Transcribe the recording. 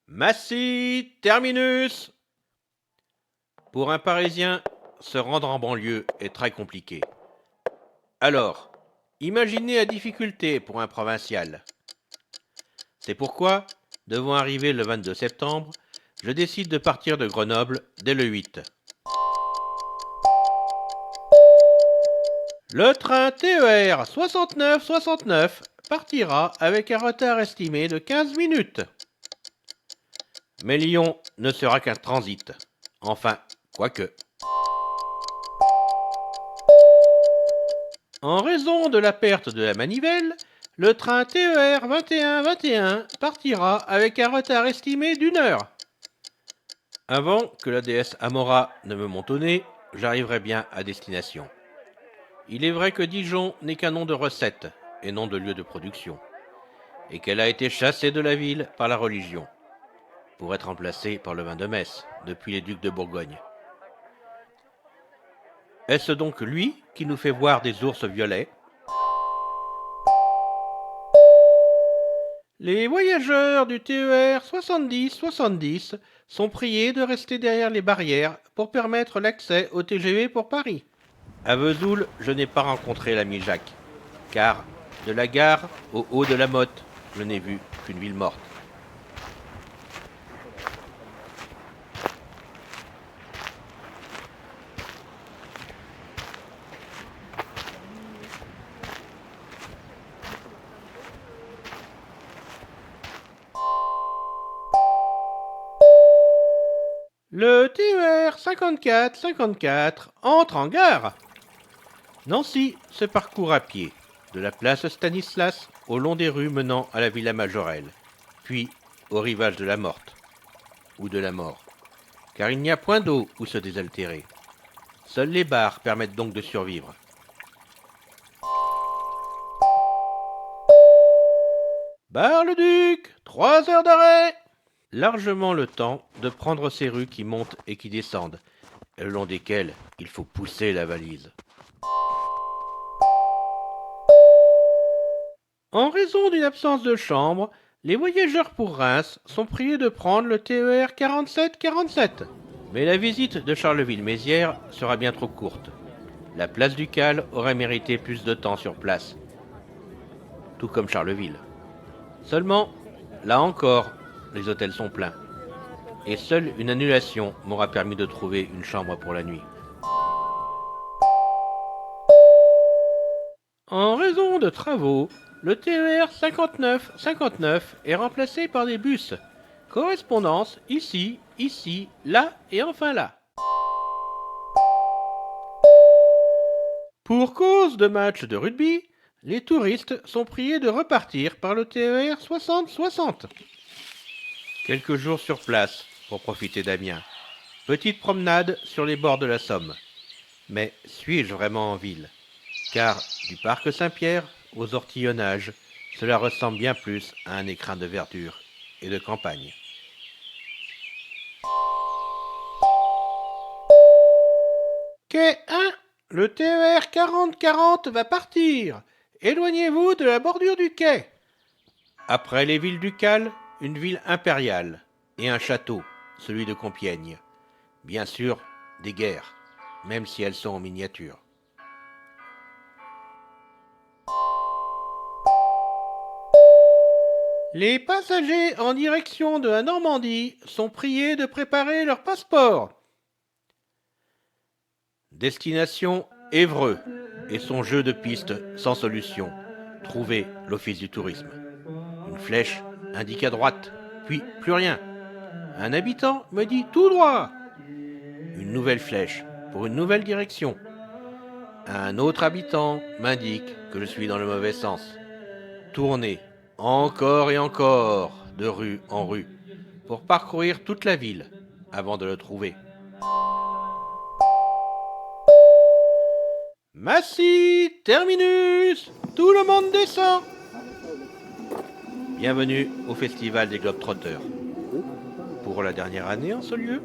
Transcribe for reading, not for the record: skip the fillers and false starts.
Massi terminus. Pour un Parisien, se rendre en banlieue est très compliqué. Alors, imaginez la difficulté pour un provincial. C'est pourquoi, devant arriver le 22 septembre, je décide de partir de Grenoble dès le 8. Le train TER 69-69 partira avec un retard estimé de 15 minutes. Mais Lyon ne sera qu'un transit. Enfin, quoique. En raison de la perte de la manivelle, le train TER 21-21 partira avec un retard estimé d'1 heure. Avant que la déesse Amora ne me monte au nez, j'arriverai bien à destination. Il est vrai que Dijon n'est qu'un nom de recette et non de lieu de production, et qu'elle a été chassée de la ville par la religion, pour être remplacée par le vin de Metz, depuis les ducs de Bourgogne. Est-ce donc lui qui nous fait voir des ours violets ? Les voyageurs du TER 70-70 sont priés de rester derrière les barrières pour permettre l'accès au TGV pour Paris. À Vesoul, je n'ai pas rencontré l'ami Jacques, car de la gare au haut de la Motte, je n'ai vu qu'une ville morte. Le TER 54-54 entre en gare. Nancy se parcourt à pied, de la place Stanislas au long des rues menant à la Villa Majorelle, puis au rivage de la Morte, ou de la Mort, car il n'y a point d'eau où se désaltérer. Seuls les bars permettent donc de survivre. Bar-le-Duc, 3 heures d'arrêt. Largement le temps de prendre ces rues qui montent et qui descendent, et le long desquelles il faut pousser la valise. En raison d'une absence de chambre, les voyageurs pour Reims sont priés de prendre le TER 47-47. Mais la visite de Charleville-Mézières sera bien trop courte. La place Ducale aurait mérité plus de temps sur place, tout comme Charleville. Seulement, là encore, les hôtels sont pleins. Et seule une annulation m'aura permis de trouver une chambre pour la nuit. En raison de travaux, le TER 59-59 est remplacé par des bus. Correspondance ici, ici, là et enfin là. Pour cause de match de rugby, les touristes sont priés de repartir par le TER 60-60. Quelques jours sur place pour profiter d'Amiens. Petite promenade sur les bords de la Somme. Mais suis-je vraiment en ville ? Car du parc Saint-Pierre aux ortillonnages, cela ressemble bien plus à un écrin de verdure et de campagne. Quai 1, le TER 40-40 va partir. Éloignez-vous de la bordure du quai. Après les villes ducales, une ville impériale et un château, celui de Compiègne. Bien sûr, des guerres, même si elles sont en miniature. Les passagers en direction de la Normandie sont priés de préparer leur passeport. Destination Évreux et son jeu de pistes sans solution. Trouver l'office du tourisme. Une flèche indique à droite, puis plus rien. Un habitant me dit tout droit. Une nouvelle flèche pour une nouvelle direction. Un autre habitant m'indique que je suis dans le mauvais sens. Tourner encore et encore de rue en rue pour parcourir toute la ville avant de le trouver. Massi terminus. Tout le monde descend. Bienvenue au Festival des Globetrotters. Pour la dernière année en ce lieu,